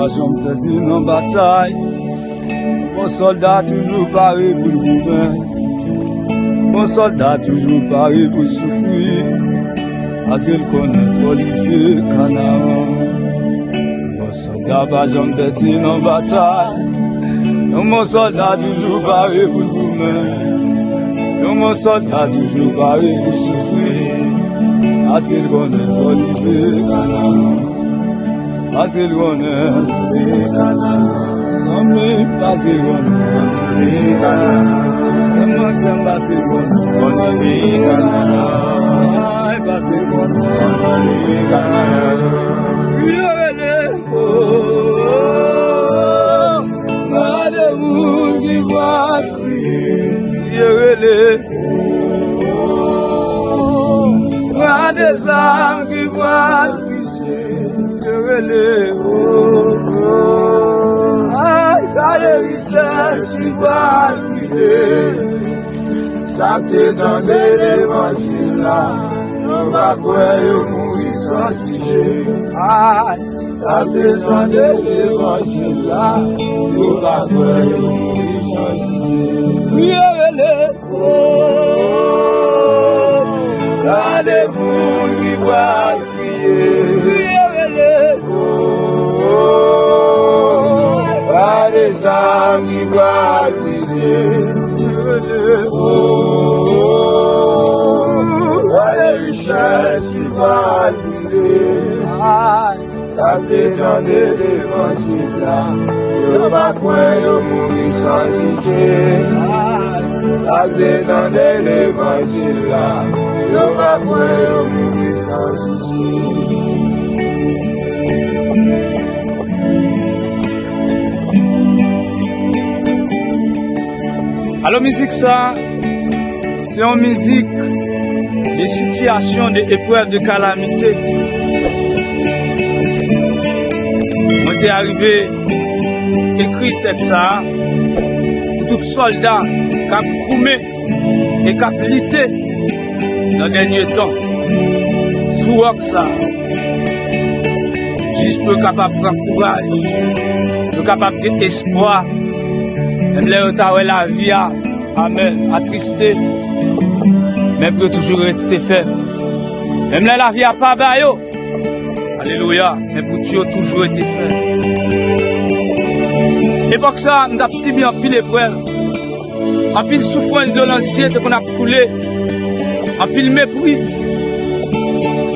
pas jamais perdu dans la bataille. Mon soldat toujours paré pour le gouvernement. Mon soldat toujours paré pour souffrir. Parce qu'il connaît fortifié Canaan. Mon soldat pas jamais perdu dans la bataille. Mon soldat toujours paré pour le gouvernement. Mon soldat toujours paré pour souffrir. Parce qu'il connaît fortifié Canaan. Parce qu'il connaît fortifié Canaan. Sans me passer fortifié Canaan. Comment ça passer fortifié Canaan. Passer fortifié Canaan. Madame qui va crier. Des âmes qui voient les richesses qui voient ça te donne l'évangile là, on va croire mourir sans sujet. Ça te donne l'évangile là, on va croire mourir sans sujet. Des moules qui voient crier, des âmes qui voient crier, des richesses qui voient crier, ça te donne l'évangile là, on va croire mourir sans sujet, ça te donne l'évangile là. Alors musique ça, c'est une musique de situation, d'épreuve, de calamité. On est arrivé, écrit texte ça, tout soldat qui a coumé et qui a lutté dans le dernier temps, sous ça, juste pour capable de prendre courage, pour capable d'espoir, même les la vie, amen, attristé, mais pour toujours rester faible. Même la vie a pas baillot, alléluia, mais pour Dieu toujours été faible. Et pour ça, nous avons subi en pile épreuve, en pile souffrance de l'anxiété qu'on a coulé. En pile méprise,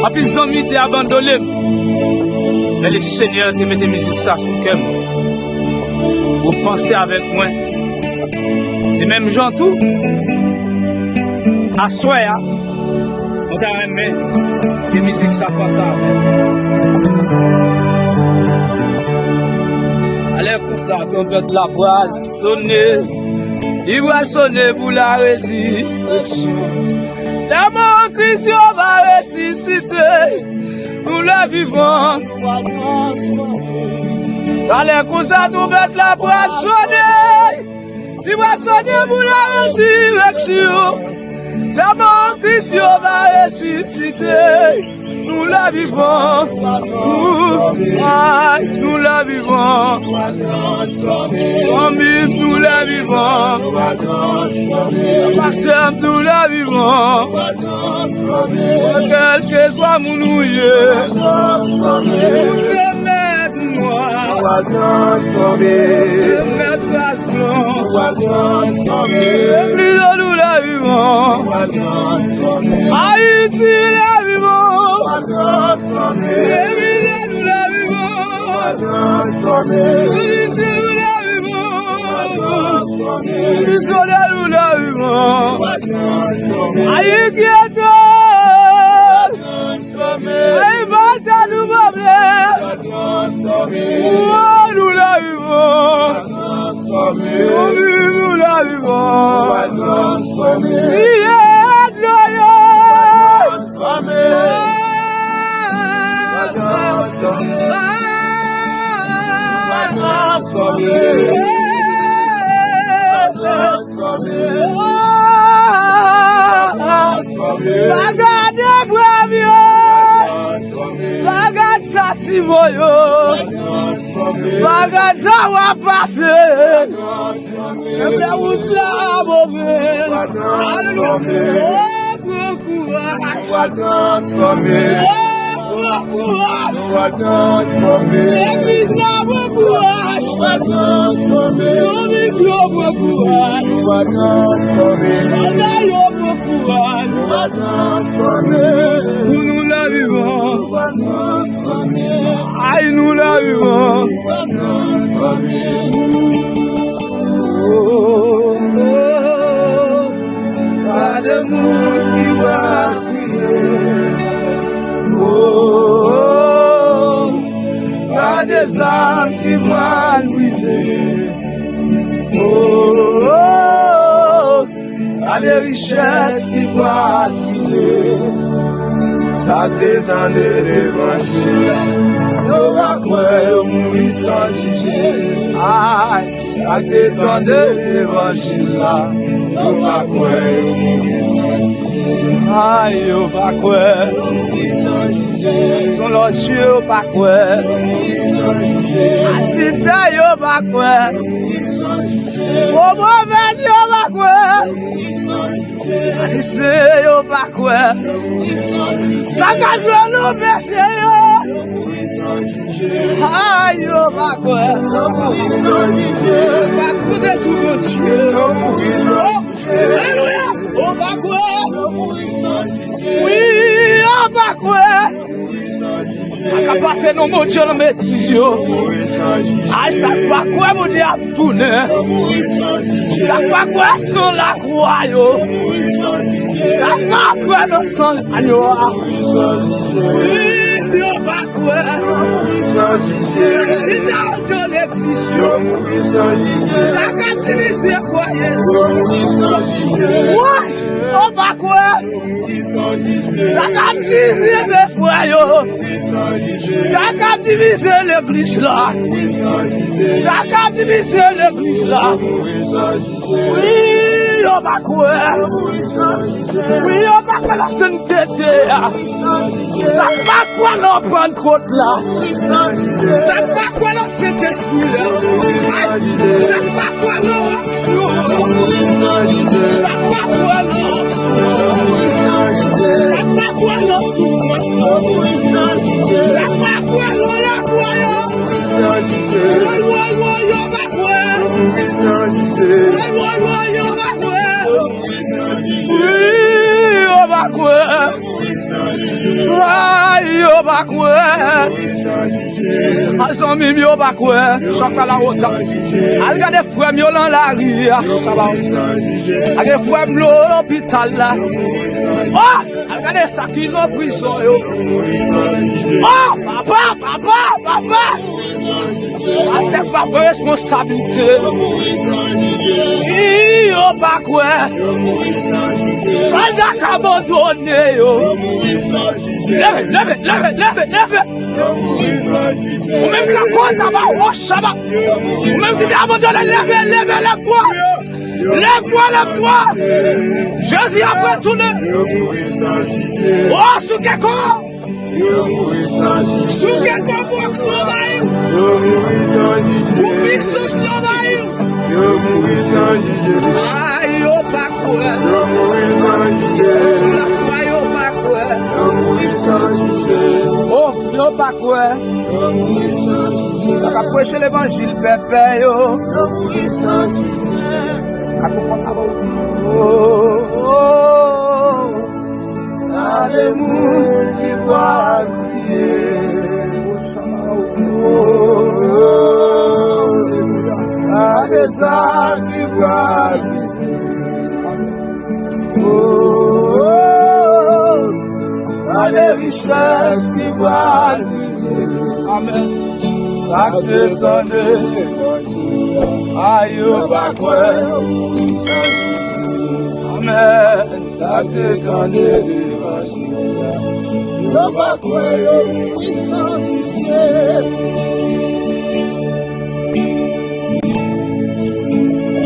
en pile zombi t'es abandonné. Mais le Seigneur te met des musiques ça sous cœur. Vous pensez avec moi. C'est même gens tout. À soi, on t'a remis des musiques ça pense avec. Allez comme ça, tempête la voix sonner. Il va sonner pour la résurrection. La mort Christ va ressusciter, nous la vivons. Allez, comme ça, nous mettons la voix sonner. Il va sonner pour la résurrection. La mort Christ va ressusciter, nous la vivons. Nous la vivons. Amis, nous la vivons. Pasteur, nous la vivons. Quel que soit mon nouille, te mettre noir, te mettre grâce blanc. Église, nous la vivons. Haïti, la vivons. Église, nous la vivons. Église, nous la vivons. Église, nous la vivons. Haïti, et va nous nous la vivons. Nous la vivons. Bagad sati moyo. Bagay sa va passer. Même la route là mauvaise. Alléluia. Bon courage. Bon courage. L'église là, bon courage. Son micro, bon courage. Soldat, bon courage. Pour nous la vivons. Aïe, nous la vivons. Pas de monde qui va crier. Pas des âmes qui vont briser. Pas des richesses qui vont brûler. Ça t'étend de l'évangile. Nous va croire mourir sans juger. Ça t'étend de l'évangile. Nous va croire mourir sans juger. Aïe, on va croire mourir sans juger. Son logis, on va croire mourir sans juger. Assistant, on va croire mourir sans juger. Au mauvais, on va croire mourir sans juger. Allez, on va croire mourir sans juger. Ça cache nous péché. Aïe, on va croire mourir sans juger. On va couper sous mon Dieu. Alléluia. On va croire. Oui, on va croire. On va passer nos mots de maîtrise. Ah, ça va quoi, mon Dieu, à tourner. Ça va quoi, sur la croix. Ça va quoi, notre sang, agneau. Oui, on va croire. Accident dans l'église. Ça captivise les foyers. On va croire. Ça captivise les foyers. Ça captivise l'église là. Ça captivise l'église là. Oui, on va croire. Oui, on va faire la sainteté. Ça va quoi l'on Pentecôte là. Ça va quoi l'on Saint-Esprit là. Ça va quoi l'on action. Ça va quoi l'on action. Ça va quoi l'on souffrance. Ça va quoi l'on la croyance. On va croire. On va croire. Oui, on va croire. Aïe, on va croire. Son mimi, on va croire. Choc à la route. Regarde les frères, dans la rue. Regarde les frères, dans l'hôpital là. Oh, regardez ça qui est en prison. Oh, papa. C'est pas de responsabilité. On va croire. Soldat qui a abandonné. Lève. Ou même qui a compte à ma roche, ça va. Ou même qui a abandonné, lève-toi. Lève-toi. Jésus a pas tourné. Oh, sous quel corps? Sous quel corps pour sauver? Pour fixer ce sauver? Aïe, on va croire. Sous la foi, on va croire. Oh, on va croire. On va prêcher l'évangile, pépé, yo. Alléluia, qui va crier. Alléluia, qui va crier. Les richesses qui va crier. Amen. Ça te donne. Aïe, va croire. Amen. Ça te donne. On va croire puissance de Dieu.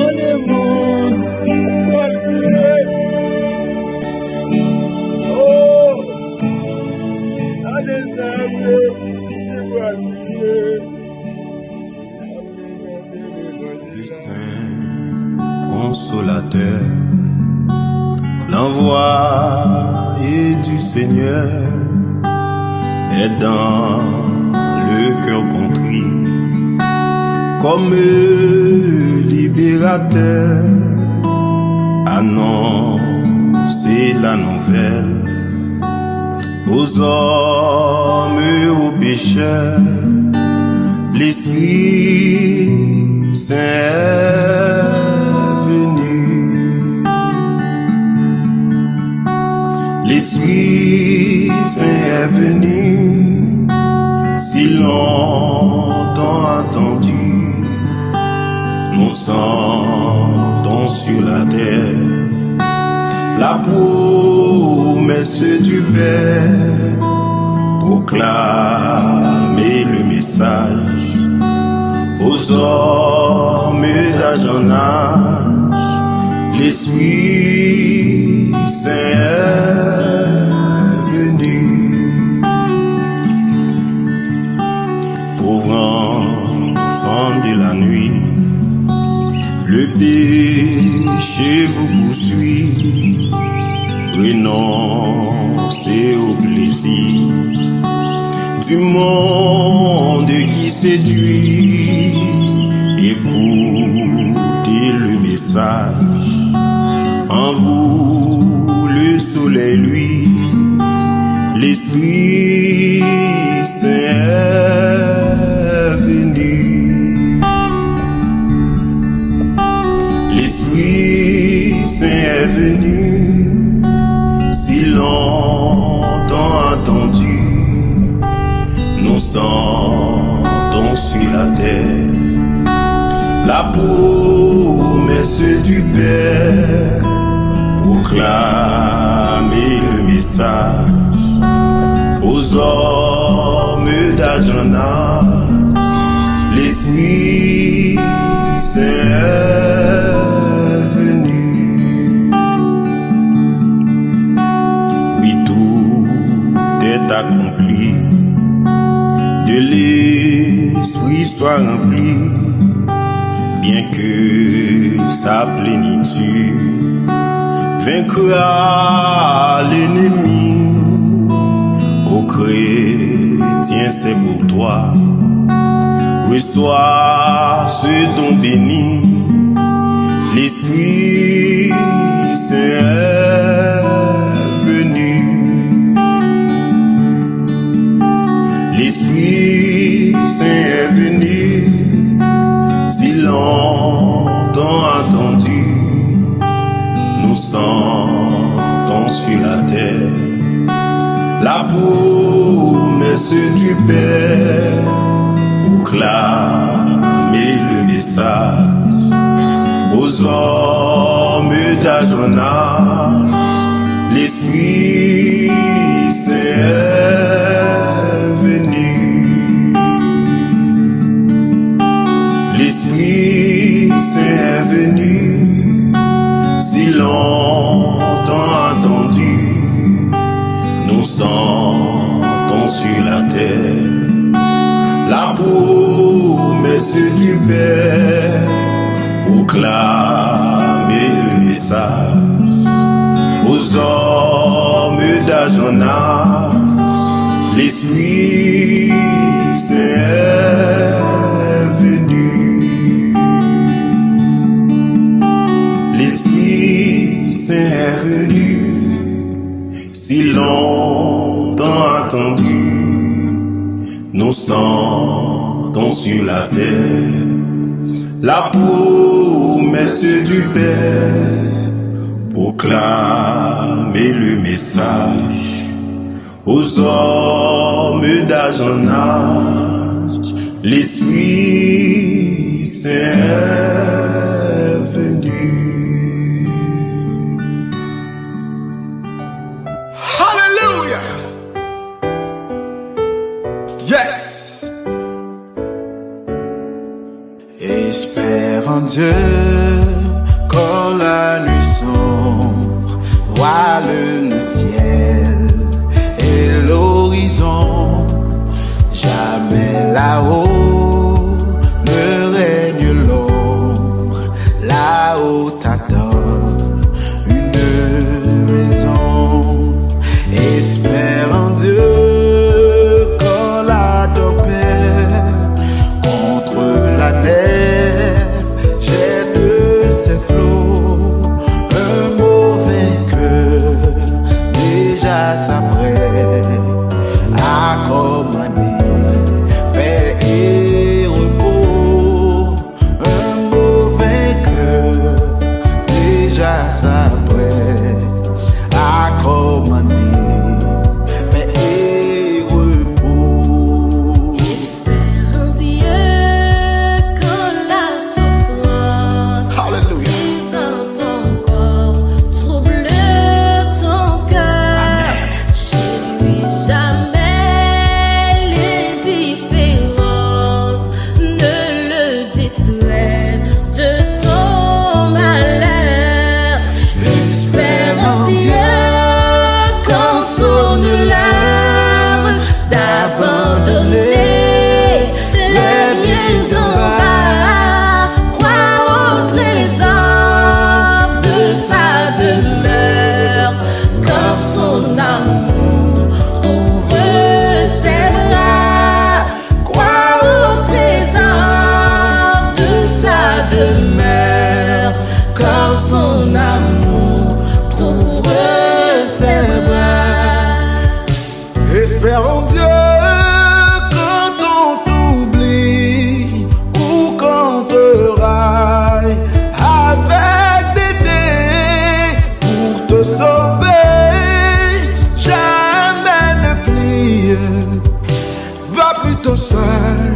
On est bon, oh, à des âmes qui vont prier. consolateur, l'envoyé du Seigneur est dans le cœur contrit, comme libérateur, annoncer la nouvelle aux hommes et aux pécheurs. L'Esprit Saint est venu. L'Esprit Saint est venu, si longtemps attendu. Nous sentons sur la terre la promesse du Père, proclamer le message aux hommes d'âge en âge. L'Esprit Saint est venu. Pauvre enfant de la nuit, le péché vous poursuit. Renoncez au plaisir du monde qui séduit. Écoutez le message, en vous le soleil luit. L'Esprit Saint est venu. L'Esprit Saint est venu, si longtemps attendu. Nous sentons sur la terre la promesse du Père, proclamer le message aux hommes d'âge en âge. L'Esprit Saint est venu. Oui, tout est accompli, de l'Esprit soit rempli, bien que sa plénitude vaincra l'ennemi. Ô chrétien, c'est pour toi, reçois ce don béni. L'Esprit Saint est venu. L'Esprit Saint est venu, si longtemps attendu. Nous sentons sur la terre la promesse du Père, proclamer le message aux hommes d'âge en âge. L'Esprit Saint est venu. L'Esprit Saint est venu, si longtemps attendu. Nous sentons sur la terre la promesse du Père, proclamer le message aux hommes d'âge en âge. L'Esprit Saint est venu. L'Esprit Saint est venu, si longtemps attendu. Nous sentons sur la terre la promesse du Père, proclamer le message aux hommes d'âge en âge. L'Esprit Saint est venu. Hallelujah! Yes! Espère en Dieu quand la nuit sombre voile le ciel et l'horizon. Jamais là-haut ne règne l'ombre, là-haut t'attend a commandé paix et repos. Un mauvais cœur déjà s'apprête à commander paix et repos. Espère en Dieu quand la souffrance Alléluia. brise ton corps, trouble ton cœur. Chez lui jamais l'indifférence ne le distrait de ton malheur. Espère en Dieu quand sonne l'heure d'abandonner les biens d'en bas. Crois au trésor de sa demeure, car son amour ouvre ses bras. Crois au trésor de sa demeure, car son amour ouvre ses bras. Espère en Dieu quand on t'oublie ou quand te raille avec des dés pour te sauver. Jamais ne plie, va plutôt seul